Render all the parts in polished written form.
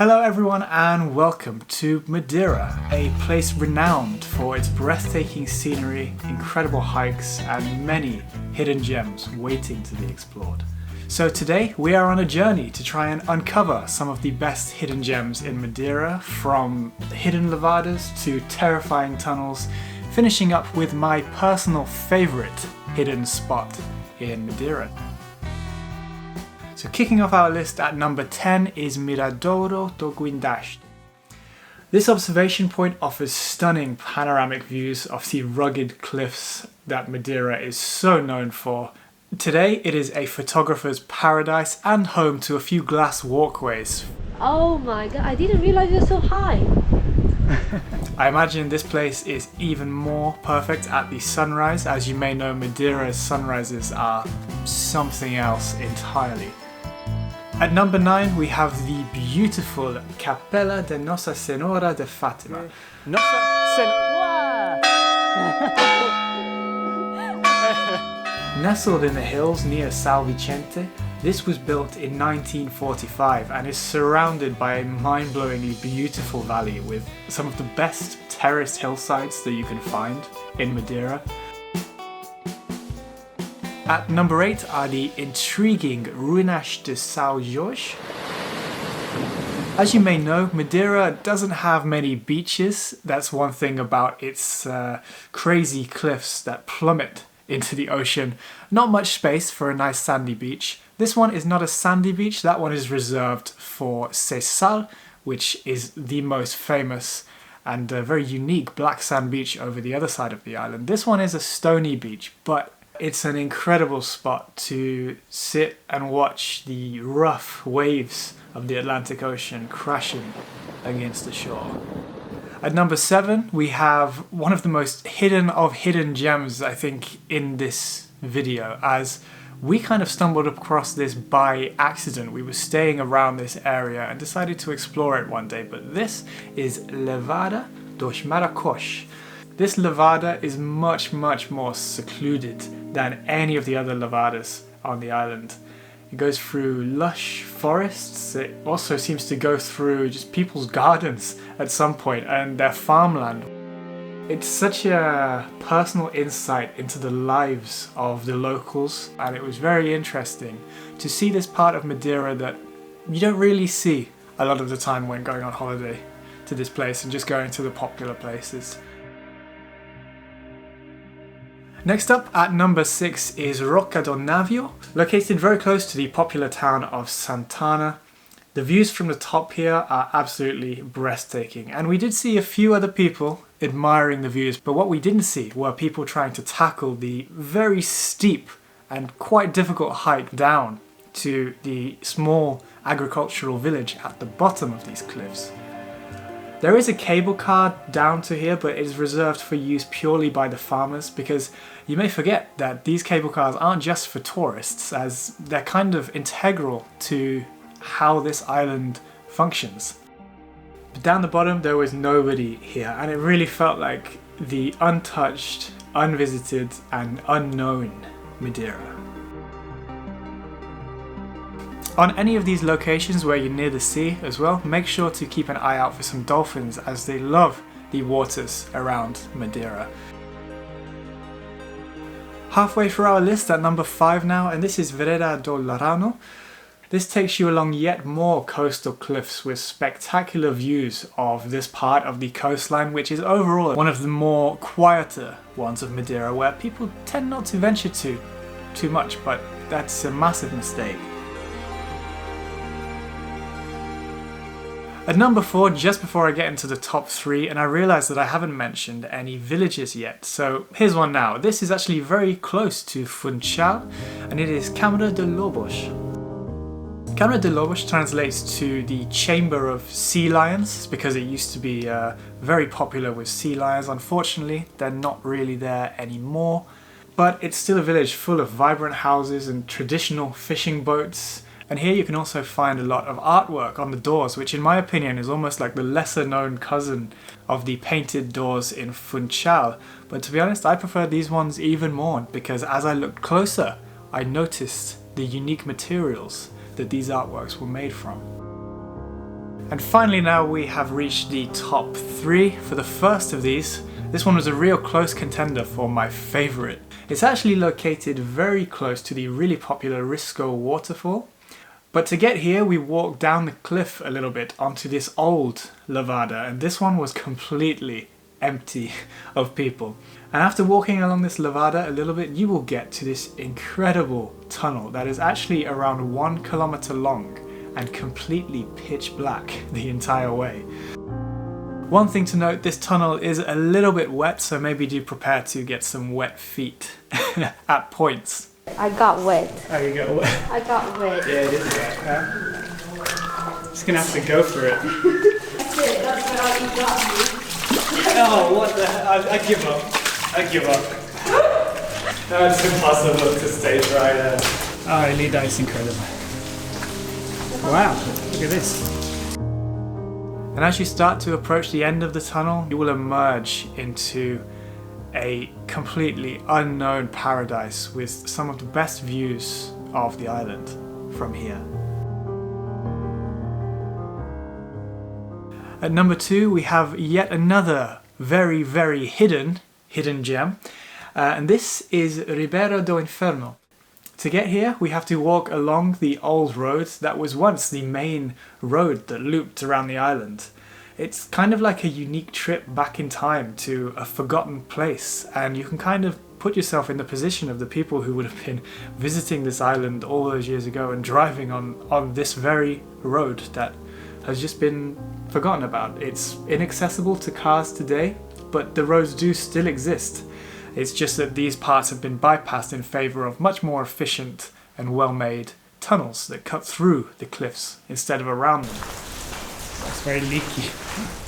Hello everyone and welcome to Madeira, a place renowned for its breathtaking scenery, incredible hikes and many hidden gems waiting to be explored. So today we are on a journey to try and uncover some of the best hidden gems in Madeira, from hidden levadas to terrifying tunnels, finishing up with my personal favourite hidden spot in Madeira. So kicking off our list at number 10 is Miradouro do Guindaste. This observation point offers stunning panoramic views of the rugged cliffs that Madeira is so known for. Today it is a photographer's paradise and home to a few glass walkways. Oh my god, I didn't realize you're so high. I imagine this place is even more perfect at the sunrise. As you may know, Madeira's sunrises are something else entirely. At number 9 we have the beautiful Capella de Nossa Senhora de Fátima. Nestled in the hills near São Vicente, this was built in 1945 and is surrounded by a mind-blowingly beautiful valley with some of the best terraced hillsides that you can find in Madeira. At number 8 are the intriguing Ruínas de São Jorge. As you may know, Madeira doesn't have many beaches. That's one thing about its crazy cliffs that plummet into the ocean. Not much space for a nice sandy beach. This one is not a sandy beach, that one is reserved for Seixal, which is the most famous and very unique black sand beach over the other side of the island. This one is a stony beach, but it's an incredible spot to sit and watch the rough waves of the Atlantic Ocean crashing against the shore. At number 7 we have one of the most hidden of hidden gems, I think, in this video, as we kind of stumbled across this by accident. We were staying around this area and decided to explore it one day, but this is Levada dos Maracós. This levada is much more secluded than any of the other levadas on the island. It goes through lush forests. It also seems to go through just people's gardens at some point and their farmland. It's such a personal insight into the lives of the locals, and it was very interesting to see this part of Madeira that you don't really see a lot of the time when going on holiday to this place and just going to the popular places. Next up at number 6 is Roca do Navio, located very close to the popular town of Santana. The views from the top here are absolutely breathtaking, and we did see a few other people admiring the views, but what we didn't see were people trying to tackle the very steep and quite difficult hike down to the small agricultural village at the bottom of these cliffs. There is a cable car down to here, but it is reserved for use purely by the farmers, because you may forget that these cable cars aren't just for tourists, as they're kind of integral to how this island functions. But down the bottom there was nobody here, and it really felt like the untouched, unvisited and unknown Madeira. On any of these locations where you're near the sea as well, make sure to keep an eye out for some dolphins, as they love the waters around Madeira. Halfway through our list at number 5 now, and this is Vereda do Larano. This takes you along yet more coastal cliffs with spectacular views of this part of the coastline, which is overall one of the more quieter ones of Madeira, where people tend not to venture to too much, but that's a massive mistake. At number 4, just before I get into the top 3, and I realise that I haven't mentioned any villages yet, so here's one now. This is actually very close to Funchal, and it is Câmara de Lobos. Câmara de Lobos translates to the Chamber of Sea Lions, because it used to be very popular with sea lions. Unfortunately, they're not really there anymore, but it's still a village full of vibrant houses and traditional fishing boats. And here you can also find a lot of artwork on the doors, which in my opinion is almost like the lesser known cousin of the painted doors in Funchal. But to be honest, I prefer these ones even more, because as I looked closer, I noticed the unique materials that these artworks were made from. And finally now we have reached the top 3 for the first of these. This one was a real close contender for my favourite. It's actually located very close to the really popular Risco waterfall. But to get here we walked down the cliff a little bit onto this old lavada, and this one was completely empty of people. And after walking along this lavada a little bit, you will get to this incredible tunnel that is actually around 1 kilometer long and completely pitch black the entire way. One thing to note, this tunnel is a little bit wet, so maybe do prepare to get some wet feet at points. I got wet. Oh, you got wet? I got wet. Yeah, it is wet. Just gonna have to go for it. That's how you got me. Oh, what the hell? I give up. I give up. No, it's impossible to stay dry there. Oh, Elida is incredible. Wow, look at this. And as you start to approach the end of the tunnel, you will emerge into a completely unknown paradise with some of the best views of the island from here. At number 2 we have yet another very, very hidden gem, and this is Ribeira do Inferno. To get here we have to walk along the old road that was once the main road that looped around the island. It's kind of like a unique trip back in time to a forgotten place, and you can kind of put yourself in the position of the people who would have been visiting this island all those years ago and driving on this very road that has just been forgotten about. It's inaccessible to cars today, but the roads do still exist. It's just that these parts have been bypassed in favour of much more efficient and well-made tunnels that cut through the cliffs instead of around them. It's very leaky.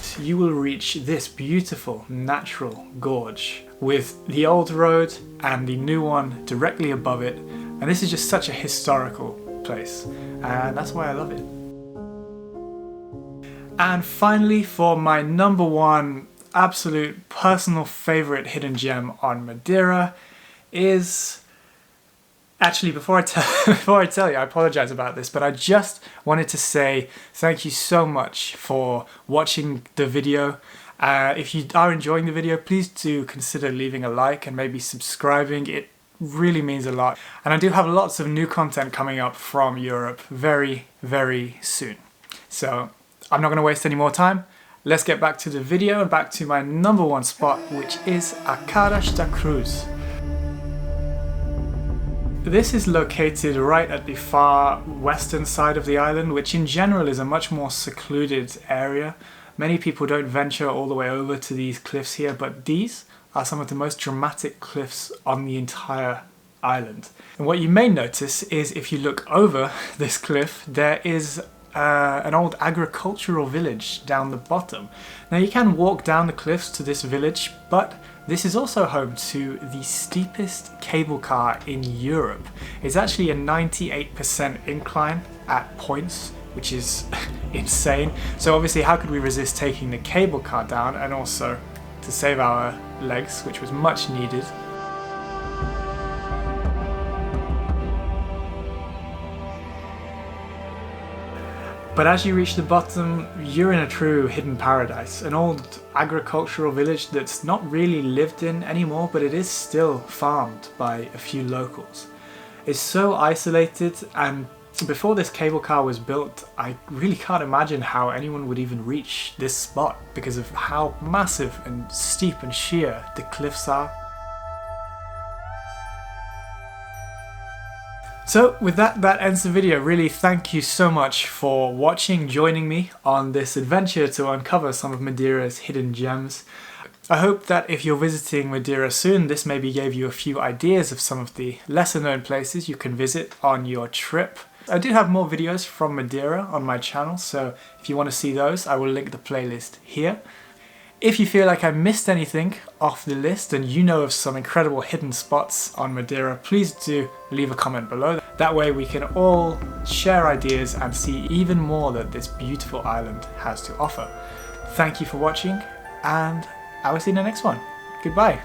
So you will reach this beautiful natural gorge with the old road and the new one directly above it, and this is just such a historical place, and that's why I love it. And finally, for my number 1 absolute personal favourite hidden gem on Madeira is... Actually, before I tell you, I apologise about this, but I just wanted to say thank you so much for watching the video. If you are enjoying the video, please do consider leaving a like and maybe subscribing. It really means a lot. And I do have lots of new content coming up from Europe very, very soon. So I'm not going to waste any more time. Let's get back to the video and back to my number 1 spot, which is Acadas da Cruz. This is located right at the far western side of the island, which in general is a much more secluded area. Many people don't venture all the way over to these cliffs here, but these are some of the most dramatic cliffs on the entire island. And what you may notice is if you look over this cliff, there is an old agricultural village down the bottom. Now you can walk down the cliffs to this village, but this is also home to the steepest cable car in Europe. It's actually a 98% incline at points, which is insane. So obviously how could we resist taking the cable car down, and also to save our legs, which was much needed. But as you reach the bottom, you're in a true hidden paradise. An old agricultural village that's not really lived in anymore, but it is still farmed by a few locals. It's so isolated, and before this cable car was built, I really can't imagine how anyone would even reach this spot because of how massive and steep and sheer the cliffs are. So with that ends the video. Really, thank you so much for watching, joining me on this adventure to uncover some of Madeira's hidden gems. I hope that if you're visiting Madeira soon, this maybe gave you a few ideas of some of the lesser known places you can visit on your trip. I do have more videos from Madeira on my channel, so if you want to see those, I will link the playlist here. If you feel like I missed anything off the list and you know of some incredible hidden spots on Madeira, please do leave a comment below. That way we can all share ideas and see even more that this beautiful island has to offer. Thank you for watching, and I will see you in the next one. Goodbye.